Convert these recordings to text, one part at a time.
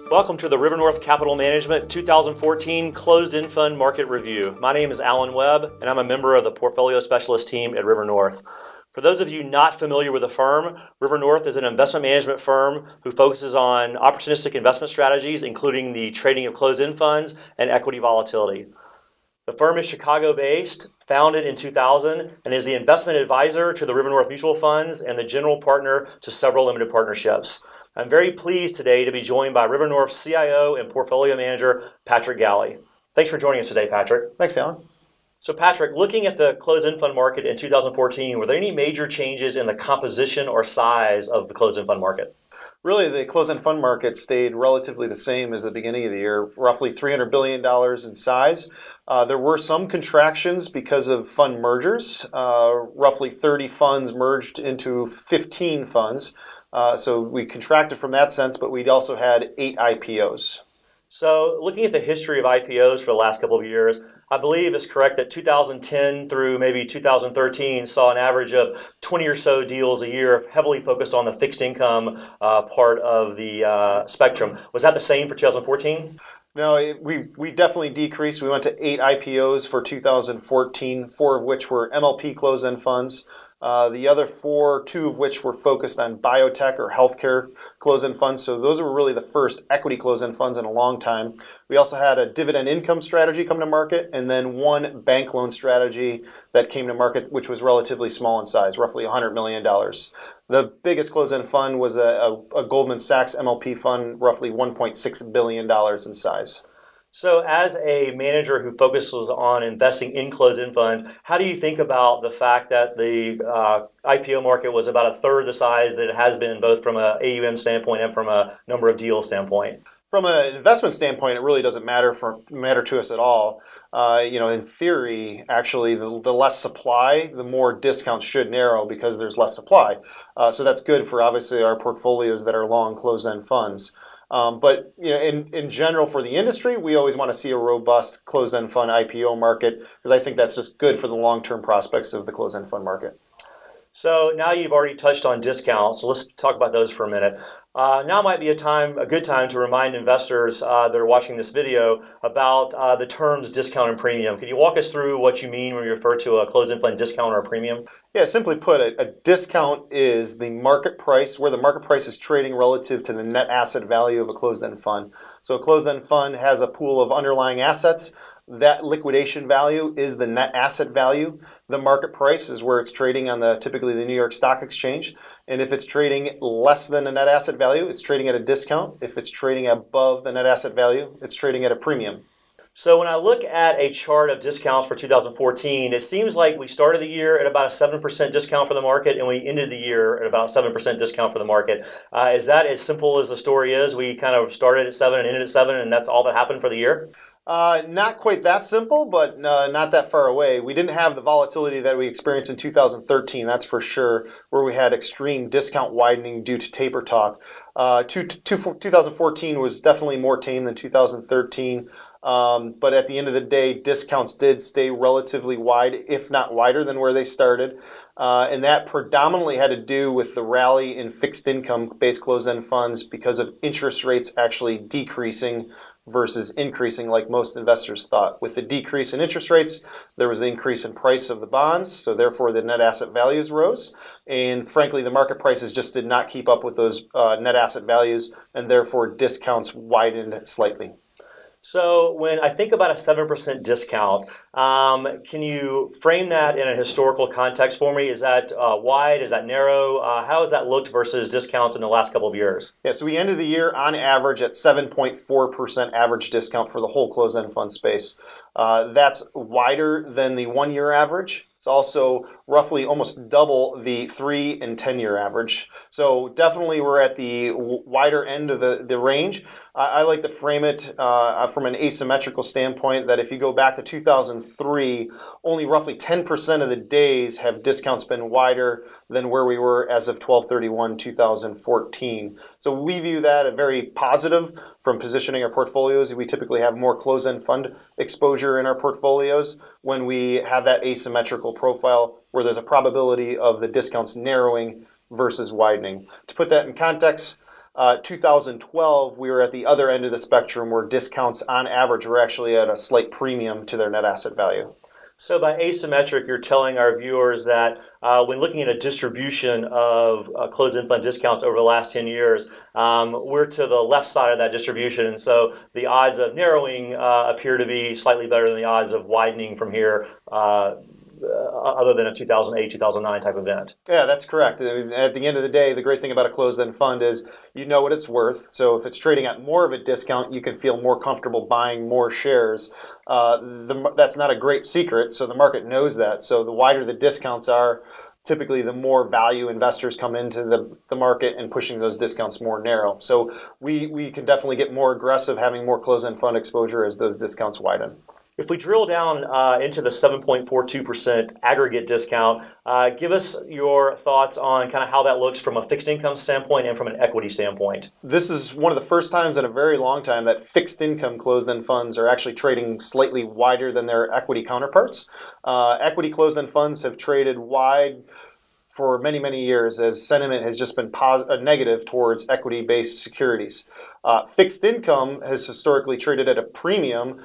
Welcome to the RiverNorth Capital Management 2014 Closed-End Fund Market Review. My name is Alan Webb, and I'm a member of the Portfolio Specialist team at RiverNorth. For those of you not familiar with the firm, RiverNorth is an investment management firm who focuses on opportunistic investment strategies, including the trading of closed-end funds and equity volatility. The firm is Chicago-based, founded in 2000, and is the investment advisor to the RiverNorth mutual funds and the general partner to several limited partnerships. I'm very pleased today to be joined by RiverNorth's CIO and portfolio manager, Patrick Galley. Thanks for joining us today, Patrick. Thanks, Alan. So, Patrick, looking at the closed-end fund market in 2014, were there any major changes in the composition or size of the closed-end fund market? Really, the closed-end fund market stayed relatively the same as the beginning of the year, roughly $300 billion in size. There were some contractions because of fund mergers. Roughly 30 funds merged into 15 funds. So we contracted from that sense, but we also had 8 IPOs. So looking at the history of IPOs for the last couple of years, I believe it's correct that 2010 through maybe 2013 saw an average of 20 or so deals a year, heavily focused on the fixed income part of the spectrum. Was that the same for 2014? No, we definitely decreased. We went to 8 IPOs for 2014, 4 of which were MLP closed-end funds. The other 4, 2 of which were focused on biotech or healthcare closed-end funds. So those were really the first equity closed-end funds in a long time. We also had a dividend income strategy come to market, and then 1 bank loan strategy that came to market, which was relatively small in size, roughly $100 million. The biggest closed-end fund was a Goldman Sachs MLP fund, roughly $1.6 billion in size. So as a manager who focuses on investing in closed-end funds, how do you think about the fact that the IPO market was about a third the size that it has been, both from an AUM standpoint and from a number of deals standpoint? From an investment standpoint, it really doesn't matter to us at all. In theory, actually, the less supply, the more discounts should narrow because there's less supply. So that's good for, obviously, our portfolios that are long closed-end funds. But in general, for the industry, we always want to see a robust closed-end fund IPO market because I think that's just good for the long-term prospects of the closed-end fund market. So now you've already touched on discounts, so let's talk about those for a minute. Now might be a good time to remind investors that are watching this video about the terms discount and premium. Can you walk us through what you mean when you refer to a closed-end fund discount or a premium? Yeah, simply put, a discount is the market price, where the market price is trading relative to the net asset value of a closed-end fund. So a closed-end fund has a pool of underlying assets. That liquidation value is the net asset value. The market price is where it's trading on typically the New York Stock Exchange. And if it's trading less than the net asset value, it's trading at a discount. If it's trading above the net asset value, it's trading at a premium. So when I look at a chart of discounts for 2014, it seems like we started the year at about a 7% discount for the market, and we ended the year at about 7% discount for the market. Is that as simple as the story is? We kind of started at 7 and ended at 7, and that's all that happened for the year? Not quite that simple, but not that far away. We didn't have the volatility that we experienced in 2013, that's for sure, where we had extreme discount widening due to taper talk. 2014 was definitely more tame than 2013. But at the end of the day, discounts did stay relatively wide, if not wider than where they started. And that predominantly had to do with the rally in fixed income-based closed-end funds because of interest rates actually decreasing versus increasing like most investors thought. With the decrease in interest rates, there was the increase in price of the bonds, so therefore the net asset values rose. And frankly, the market prices just did not keep up with those net asset values, and therefore discounts widened slightly. So when I think about a 7% discount, can you frame that in a historical context for me? Is that wide? Is that narrow? How has that looked versus discounts in the last couple of years? Yeah, so we ended the year on average at 7.4% average discount for the whole closed-end fund space. That's wider than the 1-year average. It's also roughly almost double the 3 and 10-year average. So definitely we're at the wider end of the range. I like to frame it from an asymmetrical standpoint that if you go back to 2003, only roughly 10% of the days have discounts been wider than where we were as of 12/31/2014. So we view that as very positive from positioning our portfolios. We typically have more closed-end fund exposure in our portfolios when we have that asymmetrical profile where there's a probability of the discounts narrowing versus widening. To put that in context, 2012, we were at the other end of the spectrum where discounts on average were actually at a slight premium to their net asset value. So by asymmetric, you're telling our viewers that when looking at a distribution of closed-end fund discounts over the last 10 years, we're to the left side of that distribution. And so the odds of narrowing appear to be slightly better than the odds of widening from here, other than a 2008, 2009 type event. Yeah, that's correct. I mean, at the end of the day, the great thing about a closed-end fund is you know what it's worth. So if it's trading at more of a discount, you can feel more comfortable buying more shares. That's not a great secret, so the market knows that. So the wider the discounts are, typically the more value investors come into the market and pushing those discounts more narrow. So we can definitely get more aggressive having more closed-end fund exposure as those discounts widen. If we drill down into the 7.42% aggregate discount, give us your thoughts on kind of how that looks from a fixed income standpoint and from an equity standpoint. This is one of the first times in a very long time that fixed income closed-end funds are actually trading slightly wider than their equity counterparts. Equity closed-end funds have traded wide for many, many years as sentiment has just been negative towards equity-based securities. Fixed income has historically traded at a premium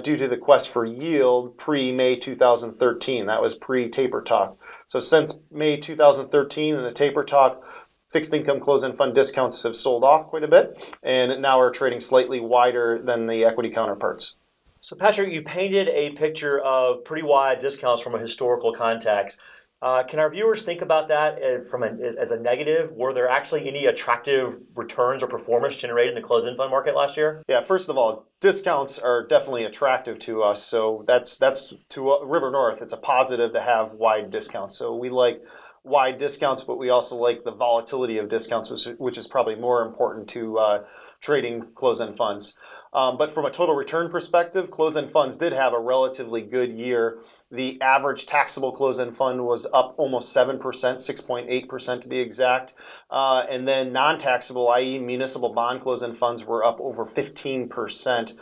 due to the quest for yield pre-May 2013. That was pre-taper talk. So since May 2013 and the taper talk, fixed income closed-end fund discounts have sold off quite a bit and now are trading slightly wider than the equity counterparts. So Patrick, you painted a picture of pretty wide discounts from a historical context. Can our viewers think about that as a negative? Were there actually any attractive returns or performance generated in the closed-end fund market last year? Yeah, first of all, discounts are definitely attractive to us. So that's to RiverNorth, it's a positive to have wide discounts. So we like wide discounts, but we also like the volatility of discounts, which is probably more important to trading closed-end funds. But from a total return perspective, closed-end funds did have a relatively good year. The average taxable closed-end fund was up almost 7%, 6.8% to be exact. And then non-taxable, i.e. municipal bond closed-end funds were up over 15%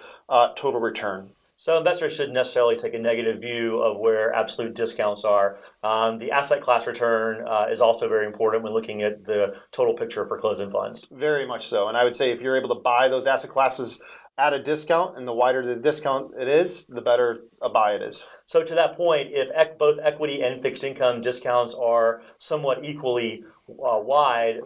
total return. So investors shouldn't necessarily take a negative view of where absolute discounts are. The asset class return is also very important when looking at the total picture for closed-end funds. Very much so. And I would say if you're able to buy those asset classes at a discount, and the wider the discount it is, the better a buy it is. So to that point, if both equity and fixed income discounts are somewhat equally wide,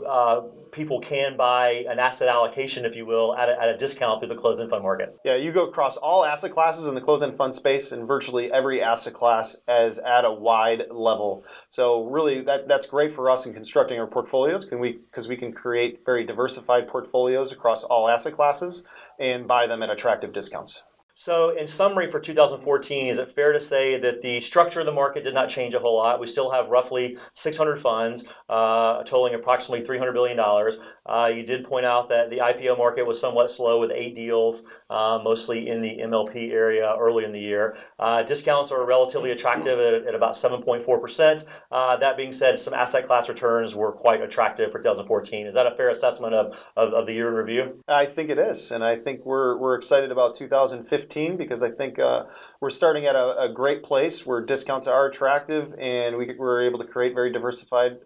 people can buy an asset allocation, if you will, at a discount through the closed-end fund market. Yeah, you go across all asset classes in the closed-end fund space, and virtually every asset class is at a wide level. So really, that's great for us in constructing our portfolios, because we can create very diversified portfolios across all asset classes and buy them at attractive discounts. So in summary for 2014, is it fair to say that the structure of the market did not change a whole lot? We still have roughly 600 funds, totaling approximately $300 billion. You did point out that the IPO market was somewhat slow with 8 deals, mostly in the MLP area early in the year. Discounts are relatively attractive at about 7.4%. That being said, some asset class returns were quite attractive for 2014. Is that a fair assessment of the year in review? I think it is, and I think we're excited about 2015 because I think we're starting at a great place where discounts are attractive and we're able to create very diversified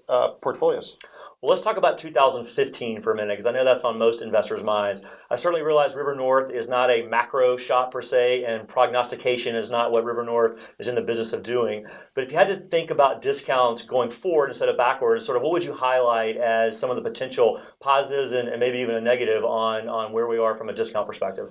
portfolios. Well, let's talk about 2015 for a minute, because I know that's on most investors' minds. I certainly realize RiverNorth is not a macro shop per se, and prognostication is not what RiverNorth is in the business of doing. But if you had to think about discounts going forward instead of backwards, sort of what would you highlight as some of the potential positives and maybe even a negative on where we are from a discount perspective?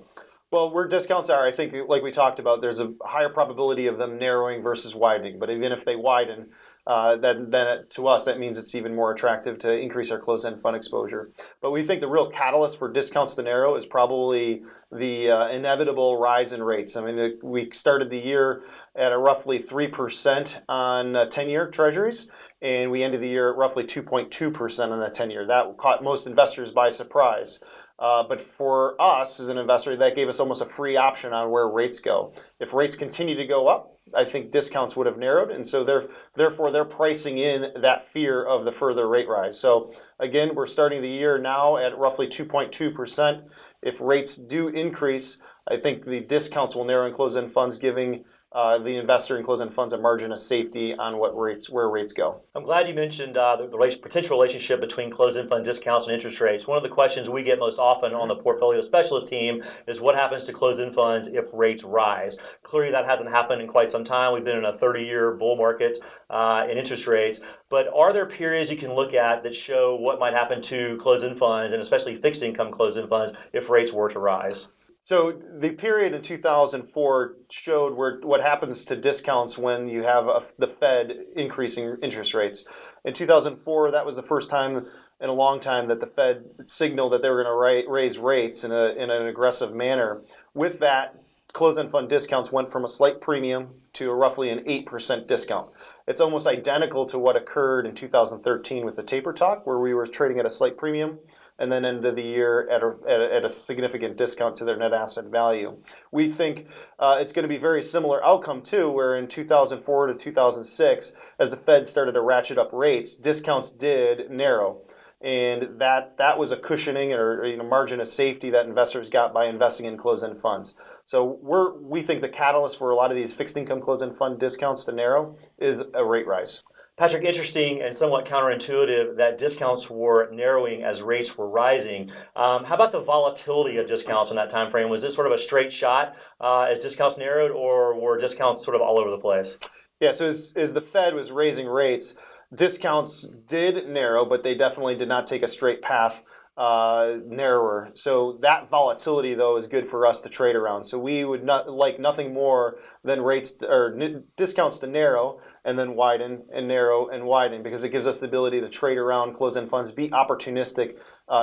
Well, where discounts are, I think, like we talked about, there's a higher probability of them narrowing versus widening. But even if they widen, then to us, that means it's even more attractive to increase our closed-end fund exposure. But we think the real catalyst for discounts to narrow is probably the inevitable rise in rates. I mean, we started the year at a roughly 3% on 10-year treasuries, and we ended the year at roughly 2.2% on the 10-year. That caught most investors by surprise. But for us as an investor, that gave us almost a free option on where rates go. If rates continue to go up, I think discounts would have narrowed, and so therefore they're pricing in that fear of the further rate rise. So again, we're starting the year now at roughly 2.2%. If rates do increase, I think the discounts will narrow in closed-end funds, giving the investor and closed-end funds a margin of safety on where rates go. I'm glad you mentioned the potential relationship between closed-end fund discounts and interest rates. One of the questions we get most often on the portfolio specialist team is what happens to closed-end funds if rates rise? Clearly, that hasn't happened in quite some time. We've been in a 30-year bull market in interest rates. But are there periods you can look at that show what might happen to closed-end funds, and especially fixed-income closed-end funds, if rates were to rise? So the period in 2004 showed what happens to discounts when you have the Fed increasing interest rates. In 2004, that was the first time in a long time that the Fed signaled that they were going to raise rates in an aggressive manner. With that, closed-end fund discounts went from a slight premium to roughly an 8% discount. It's almost identical to what occurred in 2013 with the taper talk, where we were trading at a slight premium and then ended the year at a significant discount to their net asset value. We think it's going to be very similar outcome too, where in 2004 to 2006, as the Fed started to ratchet up rates, discounts did narrow. And that was a cushioning or margin of safety that investors got by investing in closed-end funds. So we think the catalyst for a lot of these fixed income closed-end fund discounts to narrow is a rate rise. Patrick, interesting and somewhat counterintuitive that discounts were narrowing as rates were rising. How about the volatility of discounts in that time frame? Was this sort of a straight shot as discounts narrowed, or were discounts sort of all over the place? Yeah, so as the Fed was raising rates, discounts did narrow, but they definitely did not take a straight path narrower. So that volatility, though, is good for us to trade around. So we would not like nothing more than rates or discounts to narrow and then widen and narrow and widen, because it gives us the ability to trade around closed-end funds, be opportunistic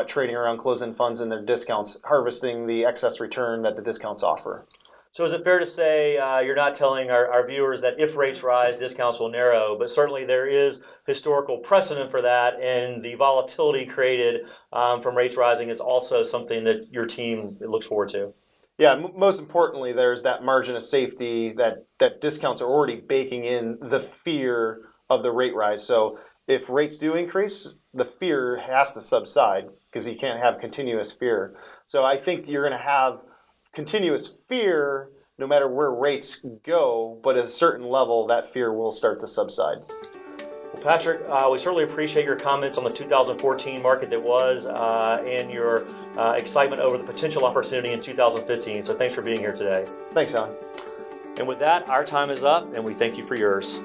trading around closed-end funds and their discounts, harvesting the excess return that the discounts offer. So is it fair to say you're not telling our viewers that if rates rise, discounts will narrow, but certainly there is historical precedent for that, and the volatility created from rates rising is also something that your team looks forward to? Yeah, most importantly, there's that margin of safety that discounts are already baking in the fear of the rate rise. So if rates do increase, the fear has to subside because you can't have continuous fear. So I think you're going to have continuous fear no matter where rates go, but at a certain level, that fear will start to subside. Well, Patrick, we certainly appreciate your comments on the 2014 market that was and your excitement over the potential opportunity in 2015. So thanks for being here today. Thanks, Alan. And with that, our time is up, and we thank you for yours.